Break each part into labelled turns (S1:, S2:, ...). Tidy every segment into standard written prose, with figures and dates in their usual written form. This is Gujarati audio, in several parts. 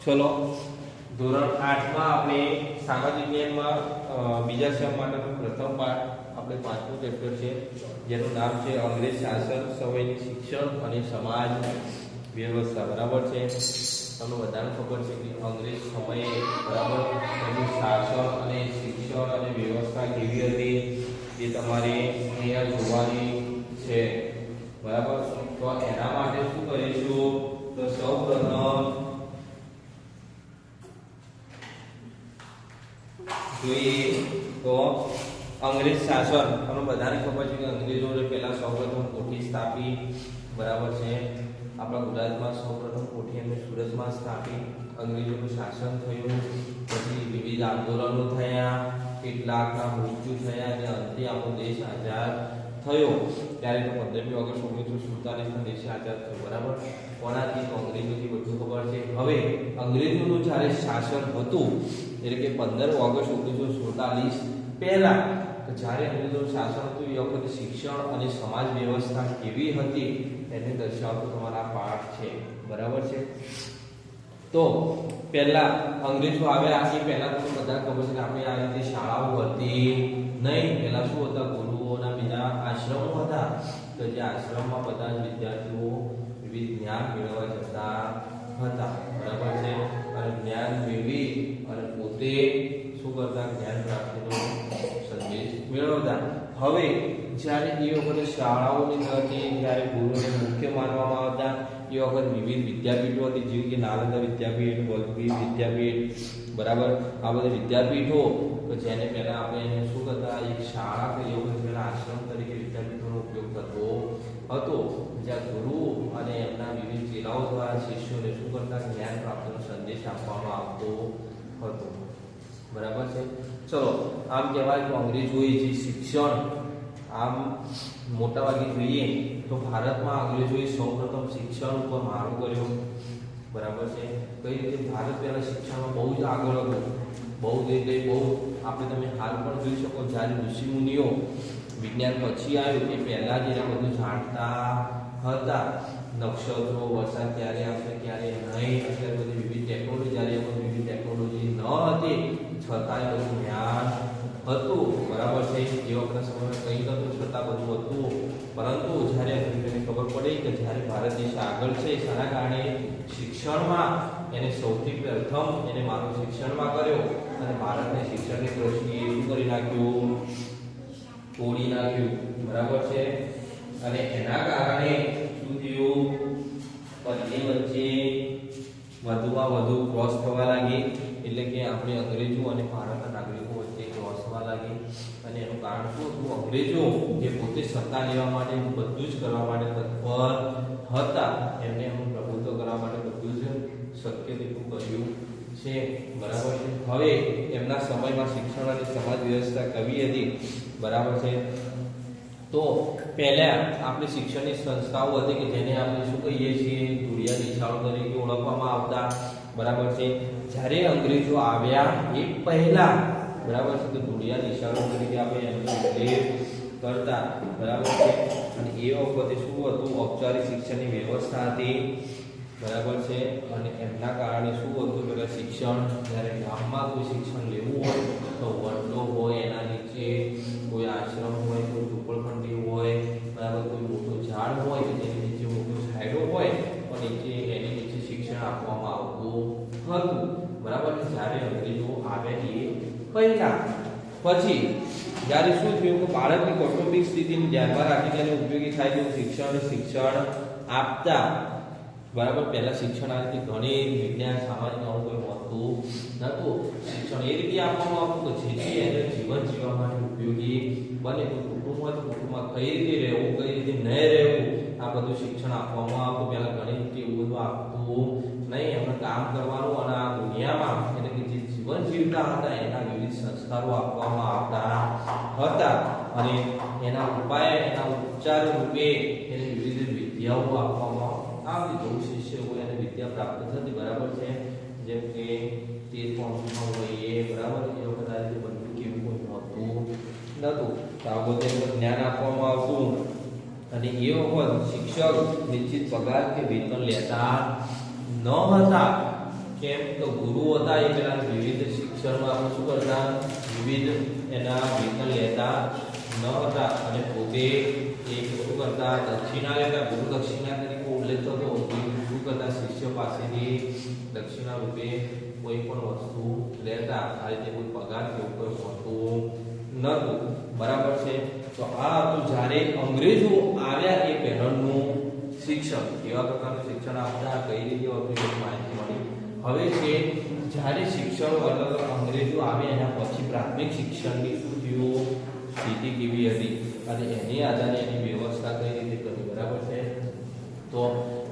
S1: ચલો ધોરણ 8 માં આપણે સામાજિક વિજ્ઞાનમાં બીજા સેમ માટેનો પ્રથમ પાઠ આપણે પાંચમું ચેપ્ટર છે જેનું નામ છે અંગ્રેજ શાસન સમયની શિક્ષણ અને સમાજ વ્યવસ્થા. બરાબર છે. તમને બધાને ખબર છે કે અંગ્રેજ સમયે બરાબર એનું શાસન અને શિક્ષણ અને વ્યવસ્થા કેવી હતી એ તમારે અહીંયા જોવાની છે. બરાબર. તો એના માટે શું કરીશું તો સૌપ્રથમ જોઈએ તો અંગ્રેજ શાસન. તમને બધાને ખબર છે કે અંગ્રેજોએ પહેલા સૌપ્રથમ કોઠી સ્થાપી. બરાબર છે. આપણા ગુજરાતમાં સૌપ્રથમ કોઠી એમને સુરતમાં સ્થાપી. અંગ્રેજોનું શાસન થયું, પછી વિવિધ આંદોલનો થયા, કેટલાકના મૃત્યુ થયા અને અંતે આપણો દેશ આઝાદ થયો. ત્યારે તો 15મી ઓગસ્ટ 1947 દેશ આઝાદ થયો. બરાબર. કોનાથી? અંગ્રેજોથી બધું ખબર છે. હવે અંગ્રેજોનું જ્યારે શાસન હતું એટલે કે 15 ઓગસ્ટ 1947 પહેલા તો જ્યારે અંગ્રેજોનું શાસન હતું એ વખતે શિક્ષણ અને સમાજ વ્યવસ્થા કેવી હતી એને દર્શાવતો તમારા પાઠ છે. બરાબર છે. તો પહેલા અંગ્રેજો આવ્યા એ પહેલા તો બધા ખબર છે કે આપણે આ રીતે શાળાઓ હતી નહીં. પહેલા શું હતા? ગુરુઓના બીજા આશ્રમો હતા. તો જે આશ્રમમાં બધા વિદ્યાર્થીઓ વિવિધ જ્ઞાન મેળવવા જતા હતા. બરાબર છે. અને જ્ઞાન મેળવી અને પોતે શું કરતા? જ્ઞાન પ્રાપ્તિનો સંદેશ મેળવતા. હવે જ્યારે એ વખતે શાળાઓની હતી ત્યારે ગુરુને મુખ્ય માનવામાં આવતા. એ વખત વિવિધ વિદ્યાપીઠો હતી જેવી કે નાલંદા વિદ્યાપીઠ, વલ્લભી વિદ્યાપીઠ. બરાબર. આ બધી વિદ્યાપીઠો તો જેને પહેલા આપણે એને શું કરતા? એક શાળા કે એ વખત પહેલા આશ્રમ તરીકે વિદ્યાપીઠોનો ઉપયોગ થતો હતો, જ્યાં ગુરુ અને એમના વિવિધ ચેલાઓ દ્વારા શિષ્યોને શું કરતા? જ્ઞાન પ્રાપ્તિનો સંદેશ આપવામાં આવતો હતો. બરાબર છે. ચલો આમ કહેવાય તો અંગ્રેજોએ જે શિક્ષણ આમ મોટા ભાગે જોઈએ તો ભારતમાં અંગ્રેજોએ સૌપ્રથમ શિક્ષણ ઉપર મારો કર્યો. બરાબર છે. કઈ રીતે? ભારત પહેલા શિક્ષણમાં બહુ જ આગળ હતું. બહુ એટલે બહુ. આપણે તમે હાલ પણ જોઈ શકો જ્યારે ઋષિ મુનિઓ વિજ્ઞાન પછી આવ્યું એ પહેલા જ એના બધું જાણતા હતા. નક્ષત્રો, વરસાદ ક્યારે આવશે ક્યારે નહીં, અત્યારે બધી વિવિધ ટેકનોલોજી, જ્યારે એ બધી વિવિધ ટેકનોલોજી ન હતી છતાં બધું જ્ઞાન હતું. બરાબર છે. એ વખતના સમયમાં કંઈ નહોતું છતાં બધું હતું. પરંતુ જ્યારે અંગ્રેજોને ખબર પડી કે જ્યારે ભારત દેશ આગળ છે શાના કારણે? શિક્ષણમાં. એને સૌથી પ્રથમ એને મારો શિક્ષણમાં કર્યો અને ભારતને શિક્ષણની દ્રષ્ટિએ શું કરી નાખ્યું? તોડી નાખ્યું. બરાબર છે. અને એના કારણે શું થયું? બંને વચ્ચે વધુમાં વધુ ક્રોસ થવા લાગી. એટલે કે આપણે અંગ્રેજો અને ભારતના નાગરિકો વચ્ચે ક્રોસ થવા લાગી. અને એનું કારણ શું હતું? અંગ્રેજો જે પોતે સત્તા લેવા માટે બધું જ કરવા માટે તત્પર હતા. એમને એનું પ્રભુત્વ કરવા માટે બધું જ શક્ય તેટલું કર્યું છે. બરાબર છે. હવે એમના સમયમાં શિક્ષણ અને સમાજ વ્યવસ્થા કેવી હતી? બરાબર છે. તો પહેલા આપણે શિક્ષણની સંસ્થાઓ હતી કે જેને આપણે શું કહીએ છીએ? ધુળિયા નિશાળો તરીકે ઓળખવામાં આવતા. બરાબર છે. જ્યારે અંગ્રેજો આવ્યા એ પહેલા બરાબર છે તો ધુળિયા નિશાળો તરીકે આપણે એમનો ઉલ્લેખ કરતા. બરાબર છે. અને એ વખતે શું હતું? ઔપચારિક શિક્ષણની વ્યવસ્થા હતી. બરાબર છે. અને એમના કારણે શું હતું? પેલા શિક્ષણ જ્યારે ગામમાં કોઈ શિક્ષણ લેવું હોય તો વડલો હોય, એના નીચે કોઈ આશ્રમ હોય, કોઈ ઝૂંપડપટ્ટી હોય, બરાબર, કોઈ મોટું ઝાડ હોય કે જેની નીચે મોટું છાંયડો હોય તો નીચે એની નીચે શિક્ષણ આપવામાં આવતું હતું. બરાબર. જ્યારે અંગ્રેજો આવ્યા એ પહેલા. પછી જ્યારે શું થયું કે બાળકની કૌટુંબિક સ્થિતિને ધ્યાનમાં રાખીને તેને ઉપયોગી થાય તેવું શિક્ષણ આપતા. બરાબર. પહેલા શિક્ષણ આ રીતે ઘણી વિજ્ઞાન સામાજિક આવું કોઈ હોતું નહોતું. શિક્ષણ એ રીતે આપવામાં આવતું કે જેથી એને જીવન જીવવા માટે ઉપયોગી બને. કોઈ કુટુંબ હોય તો કુટુંબમાં કઈ રીતે રહેવું, કઈ રીતે ન રહેવું, આ બધું શિક્ષણ આપવામાં આવતું. પહેલા ઘણી રીતે એવું બધું આપતું નહીં. એમને કામ કરવાનું અને આ દુનિયામાં એટલે કે જે જીવન જીવતા હતા એના વિવિધ સંસ્કારો આપવામાં આવતા હતા. અને એના ઉપાય, એના ઉપચાર રૂપે એને વિવિધ વિદ્યાઓ આપવામાં આવતી. બહુ શિષ્ય હોય અને વિદ્યા પ્રાપ્ત થતી. બરાબર છે. જેમ કે તેર પંથમાં હોય એ. બરાબર. એ વખત આ રીતે બધું કેવું કોઈ હોતું નહોતું. તો આ બધું જ્ઞાન આપવામાં આવતું. અને એ વખત શિક્ષક નિશ્ચિત પગાર કે વેતન લેતા ન હતા. કેમ તો ગુરુઓ હતા એ પેલા વિવિધ શિક્ષણમાં આપણે શું કરતા, વિવિધ એના વેતન લેતા ન હતા અને પોતે એક શું કરતા, દક્ષિણા લેતા. ગુરુ દક્ષિણા તરીકે ઉલ્લેખ થતો. શું કરતા, શિષ્ય પાસેથી દક્ષિણા રૂપે કોઈ પણ વસ્તુ લેતા. આ રીતે કોઈ પગાર કે કોઈ હોતું નતું. બરાબર છે. તો આ હતું જ્યારે અંગ્રેજો આવ્યા એ પહેલાનું શિક્ષણ. કેવા પ્રકારનું શિક્ષણ આપતા, કઈ રીતે હતું માહિતી મળી. હવે છે જ્યારે શિક્ષણ અલગ અંગ્રેજો આવે એના પછી પ્રાથમિક શિક્ષણની શું થયું, સ્થિતિ કેવી હતી અને એની આધારે એની વ્યવસ્થા કઈ રીતે કરવી. બરાબર છે. તો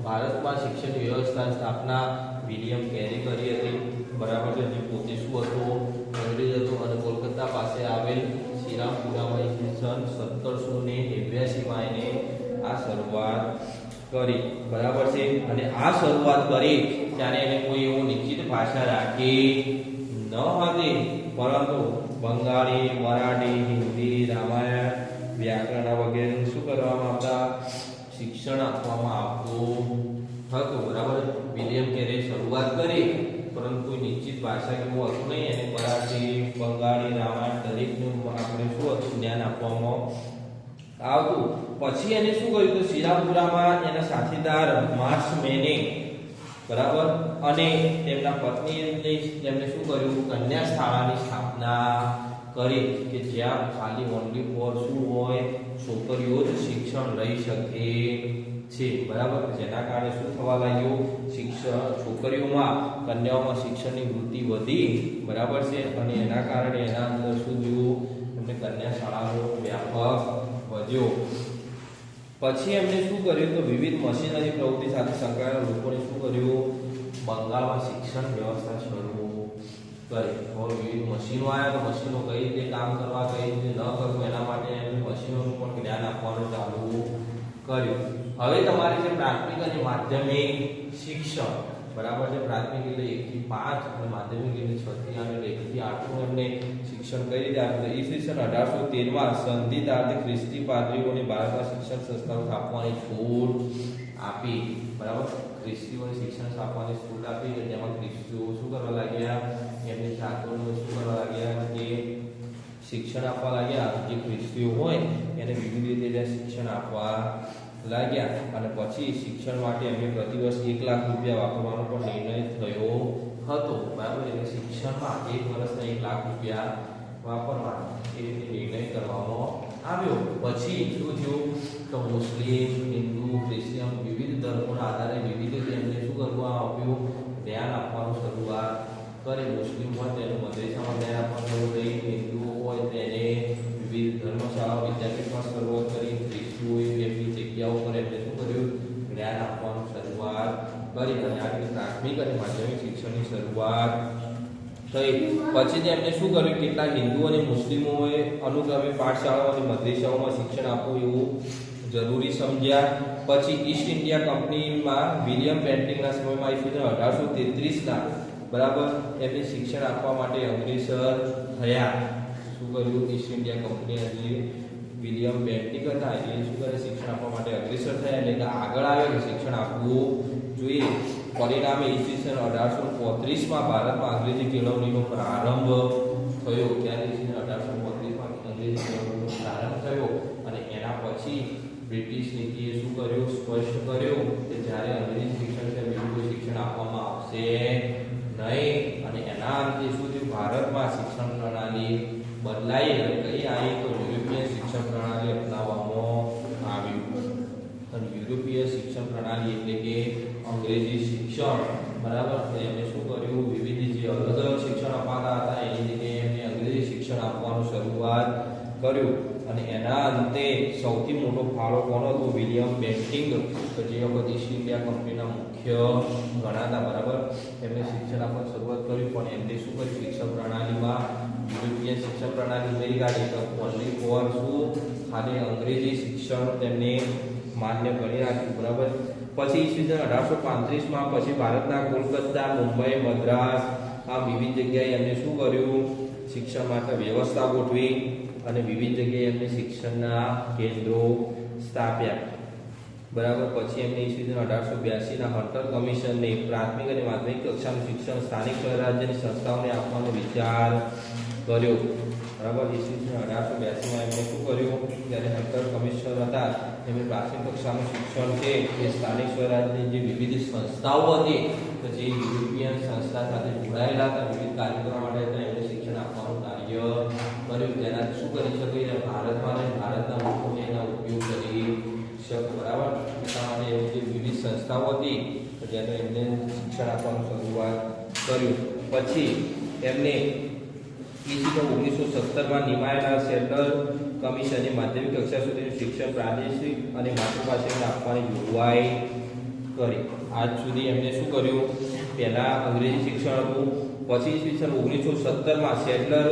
S1: ભારતમાં શિક્ષણ વ્યવસ્થા સ્થાપના વિલિયમ કેરી કરી હતી. બરાબર છે. જે પોતે શું હતું, અંગ્રેજ હતું અને કોલકાતા પાસે આવેલ શ્રીરામપુરામાં ઈસવીસન 1789માં એને આ શરૂઆત કરી. બરાબર છે. અને આ શરૂઆત કરી ત્યારે એને કોઈ એવું નિશ્ચિત ભાષા રાખી ન હતી, પરંતુ બંગાળી, મરાઠી, હિન્દી, રામાયણ, વ્યાકરણ વગેરે શું કરવામાં આવતા, શિક્ષણ આપવામાં આવતું હતું. બરાબર. વિલિયમ કેરીએ શરૂઆત કરી, પરંતુ કોઈ નિશ્ચિત ભાષા કેવું હતું નહીં. એને મરાઠી, બંગાળી, રામાયણ દરેકનું આપણે શું હતું, જ્ઞાન આપવામાં આવતું. પછી એને શું કર્યું તો શ્રીરામપુરામાં એના સાથીદાર માર્ક્સ મેને, બરાબર, અને તેમના પત્ની તેમને શું કર્યું, કન્યા શાળાની સ્થાપના કરી કે જ્યાં ખાલી ઓનલી ફોર શું હોય, છોકરીઓ જ શિક્ષણ લઈ શકે છે. બરાબર. જેના કારણે શું થવા લાગ્યું, શિક્ષણ છોકરીઓમાં, કન્યાઓમાં શિક્ષણની વૃત્તિ વધી. બરાબર છે. અને એના કારણે એના અંદર શું થયું, એમને કન્યા શાળાનો વ્યાપક વધ્યો. પછી એમને શું કર્યું તો વિવિધ મશીનરી પ્રવૃત્તિ સાથે સંકળાયેલા લોકોને શું કર્યું, બંગાળમાં શિક્ષણ વ્યવસ્થા શરૂ કરી. હવે વિવિધ મશીનો આવ્યા તો મશીનો કઈ રીતે કામ કરવા, કઈ રીતે ન કરવું, એના માટે એમને મશીનોનું પણ જ્ઞાન આપવાનું ચાલુ કર્યું. હવે તમારે જે પ્રાથમિક અને માધ્યમિક શિક્ષણ, બરાબર છે, પ્રાથમિક એટલે 1 થી 5 અને માધ્યમિક એટલે 6 થી 8 એટલે 1 થી 8 નું એમને શિક્ષણ કઈ રીતે આપ્યું. ઈસવીસન 1813માં સંધિતાર્થે ખ્રિસ્તી પાદરીઓને ભારતમાં શિક્ષણ સંસ્થાઓ સ્થાપવાની છૂટ આપી. બરાબર. ખ્રિસ્તીઓને શિક્ષણ સ્થાપવાની છૂટ આપી કે જેમાં ખ્રિસ્તીઓ શું કરવા લાગ્યા, એમની જાતોને શું કરવા લાગ્યા કે શિક્ષણ આપવા લાગ્યા. જે ખ્રિસ્તીઓ હોય એને વિવિધ રીતે શિક્ષણ આપવા લાગ્યા. અને પછી શિક્ષણ માટે એમને પ્રતિવર્ષ 1 લાખ રૂપિયા વાપરવાનો પણ નિર્ણય થયો હતો. બરાબર. એટલે શિક્ષણમાં 1 વર્ષના 1 લાખ રૂપિયા વાપરવાનો એ રીતે નિર્ણય કરવામાં આવ્યો. પછી શું થયું તો મુસ્લિમ, હિન્દુ, ક્રિશ્ચિયન વિવિધ ધર્મોના આધારે વિવિધ રીતે એમને શું કરવામાં આવ્યું, જ્ઞાન આપવાનું શરૂઆત કરી. મુસ્લિમ હોય તેને મદ્રેસામાં જ્ઞાન આપવાનું શરૂ કરી, હિન્દુ હોય તેને વિવિધ ધર્મશાળા વિદ્યાપીઠમાં શરૂઆત કરી, ખ્રિસ્તીઓએ એમની જગ્યાઓ પર એમને શું કર્યું, જ્ઞાન આપવાનું શરૂઆત કરી. અને આ રીતે પ્રાથમિક અને માધ્યમિક શિક્ષણની શરૂઆત થઈ. પછી તેમને શું કર્યું, કેટલાક હિન્દુ અને મુસ્લિમોએ અનુક્રમે પાઠશાળાઓ અને મદ્રેસાઓમાં શિક્ષણ આપવું એવું જરૂરી સમજ્યા. પછી ઈસ્ટ ઇન્ડિયા કંપનીમાં વિલિયમ બેન્ટિંગના સમયમાં ઈસવીસન 1833ના બરાબર એમને શિક્ષણ આપવા માટે અગ્રેસર થયા. શું કર્યું, ઈસ્ટ ઇન્ડિયા કંપની જે વિલિયમ બેન્ટિંગ હતા એ શું કરે, શિક્ષણ આપવા માટે અગ્રેસર થયા. એટલે કે આગળ આવ્યા કે શિક્ષણ આપવું જોઈએ. પરિણામે ઈસવીસન 1835માં ભારતમાં અંગ્રેજી કેળવણીનો પ્રારંભ થયો. ત્યારે ઈસવીસન 1835માં અંગ્રેજી કેળવણીનો પ્રારંભ થયો. અને એના પછી બ્રિટિશ નીતિએ શું કર્યું, સ્પષ્ટ કર્યું કે જ્યારે અંગ્રેજી શિક્ષણ છે બીજું શિક્ષણ આપવામાં આવશે નહીં. અને એના અંતે શું થયું, ભારતમાં શિક્ષણ પ્રણાલી બદલાઈ. અને કઈ આવી તો યુરોપિયન શિક્ષણ પ્રણાલી અપનાવવામાં આવ્યું. અને યુરોપીય શિક્ષણ પ્રણાલી એટલે કે અંગ્રેજી શિક્ષણ, બરાબર. એમને શું કર્યું, વિવિધ જે અલગ અલગ શિક્ષણ અપાતા હતા એની જગ્યાએ એમને અંગ્રેજી શિક્ષણ આપવાનું શરૂઆત કર્યું. અને એના અંતે સૌથી મોટો ફાળો કોનો હતો, વિલિયમ બેન્ટિંગ, કે જે વખત ઈસ્ટ ઇન્ડિયા કંપનીના મુખ્ય ગણાતા. બરાબર. એમને શિક્ષણ આપવાની શરૂઆત કર્યું. પણ એમને શું કર્યું, શિક્ષણ પ્રણાલીમાં યુરોપિયન શિક્ષણ પ્રણાલી ઉમેરી કાઢી. તો ઓનલી ફોર શું, ખાલી અંગ્રેજી શિક્ષણ તેમને માન્ય કરી રાખ્યું. બરાબર. પછી ઈસવીસન 1835માં પછી ભારતના કોલકાતા, મુંબઈ, મદ્રાસ આ વિવિધ જગ્યાએ એમને શું કર્યું, શિક્ષણ માટે વ્યવસ્થા ગોઠવી અને વિવિધ જગ્યાએ એમને શિક્ષણના કેન્દ્રો સ્થાપ્યા. બરાબર. પછી એમને ઈસવીસન 1882 હન્ટર કમિશનને પ્રાથમિક અને માધ્યમિક કક્ષાનું શિક્ષણ સ્થાનિક સ્વરાજ્યની સંસ્થાઓને આપવાનો વિચાર કર્યો. બરાબર. ઈસવીસન 1882 એમને શું કર્યું? જ્યારે હન્ટર કમિશનર હતા એમણે પ્રાથમિક કક્ષાનું શિક્ષણ છે એ સ્થાનિક સ્વરાજ્યની જે વિવિધ સંસ્થાઓ હતી તો જે યુરોપિયન સંસ્થા સાથે જોડાયેલા હતા, વિવિધ કાર્ય કરવા માટે હતા, એમને શિક્ષણ આપવાનું કાર્ય કર્યું. તેનાથી શું કરી શકે? ભારતમાં અને ભારતના લોકોને એના ઉપયોગ કરી શકે. બરાબર. એટલા માટે એવી જે વિવિધ સંસ્થાઓ હતી તો જ્યારે એમને શિક્ષણ આપવાનું શરૂઆત કર્યું. પછી એમને ઈસવીસન 1917 નિમાયેલા સેન્ટ્રલ કમિશને માધ્યમિક કક્ષા સુધીનું શિક્ષણ પ્રાદેશિક અને માતૃભાષામાં આપવાની જોગવાઈ કરી. આજ સુધી એમને શું કર્યું? પહેલા અંગ્રેજી શિક્ષણ હતું, પછી ઈસવીસન 1917 સેન્ટ્રલ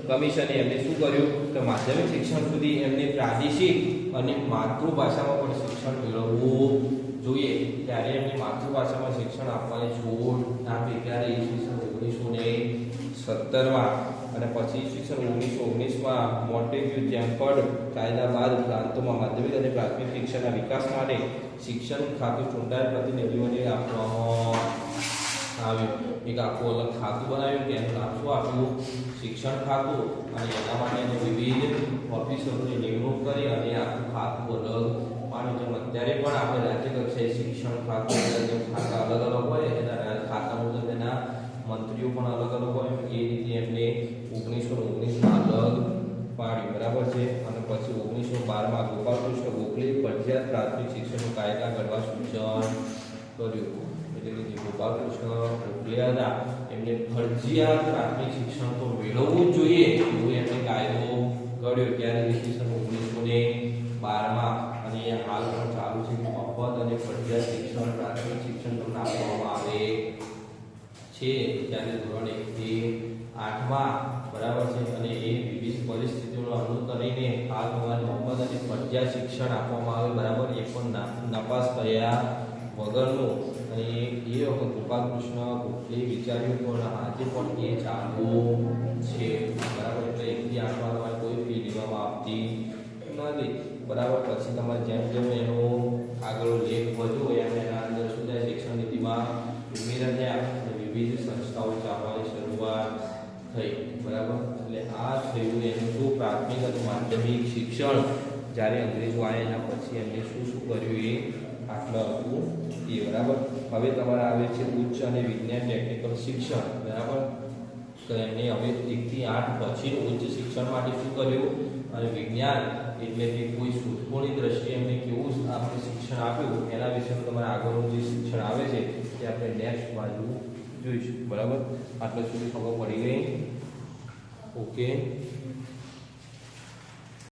S1: કમિશને એમને શું કર્યું કે માધ્યમિક શિક્ષણ સુધી એમને પ્રાદેશિક અને માતૃભાષામાં પણ શિક્ષણ મેળવવું જોઈએ. ત્યારે એમને માતૃભાષામાં શિક્ષણ આપવાની છૂટ આપી. ત્યારે ઈસવીસન 1917 અને પછી ઈસવીસન 1919 મોન્ટેગ્યુ જેમ્ફર્ડ કાયદા બાદ પ્રાંતોમાં માધ્યમિક અને પ્રાથમિક શિક્ષણના વિકાસ માટે શિક્ષણ ખાતું ચૂંટાયેલ પ્રતિનિધિઓને આપવામાં આવ્યું. એક આખું અલગ ખાતું બનાવ્યું. તેનું નામ શું આપ્યું? શિક્ષણ ખાતું. અને એના માટે વિવિધ ઓફિસરોની નિમણૂક કરી અને આખું ખાતું અલગ પાડ્યું. જેમ અત્યારે પણ આપણે રાજ્ય કક્ષાએ શિક્ષણ ખાતું ખાતા અલગ અલગ હોય, એના ખાતા મુજબ એના મંત્રીઓ પણ અલગ અલગ હોય. એ રીતે એમને 1919 અલગ પાડ્યું. બરાબર છે. અને પછી 1912 ગોપાલકૃષ્ણ ગોખલે ફરજિયાત પ્રાથમિક શિક્ષણનો કાયદા ઘડવા સૂચન કર્યું. એટલે કે જે ગોપાલકૃષ્ણ ગોખલે હતા એમને ફરજિયાત પ્રાથમિક શિક્ષણ તો મેળવવું જ જોઈએ એવું એમને કાયદો ઘડ્યો. ત્યારે ઈસવીસન 1912 અને હાલ પણ ચાલુ છે. મફત અને ફરજિયાત શિક્ષણ પ્રાથમિક શિક્ષણ તમને આપવામાં આવે છે. ત્યારે ધોરણ 1 થી 8 બરાબર છે. અને એ વિવિધ પરિસ્થિતિઓનો અનુભવ કરીને હાલ તમારે મફત અને ફરજિયાત શિક્ષણ આપવામાં આવે. બરાબર. એ પણ નપાસ કર્યા વગરનું. અને એ વખત ગોપાલકૃષ્ણ ગોખલે વિચાર્યું પણ આજે પણ એ ચાલુ છે. બરાબર. એટલે 1 થી 8 તમારે કોઈ ફી લેવામાં આવતી નથી. બરાબર. પછી તમારે જેમ જેમ એનો આગળ લેખ વધ્યો એમ એના અંદર શું થાય? શિક્ષણ નીતિમાં ઉમેરા થયા, વિવિધ સંસ્થાઓ ચાલવાની શરૂઆત થઈ. બરાબર. એટલે આ થયું એનું શું? પ્રાથમિક અને માધ્યમિક શિક્ષણ. જ્યારે અંગ્રેજો આવ્યા એના પછી એમને શું શું કર્યું એ આટલું હતું એ. બરાબર. હવે તમારે આવે છે ઉચ્ચ અને વિજ્ઞાન ટેકનિકલ શિક્ષણ. બરાબર. તો એમને હવે 1 થી 8 પછીનું ઉચ્ચ શિક્ષણ માટે શું કર્યું? અને વિજ્ઞાન એટલે કે કોઈ શોધખોળની દ્રષ્ટિએ એમને કેવું આપણે શિક્ષણ આપ્યું એના વિશેનું તમારે આગળનું જે શિક્ષણ આવે છે તે આપણે નેક્સ્ટ બાજુ જોઈશું. બરાબર. આટલા સુધી ખબર પડી ગઈ? ઓકે.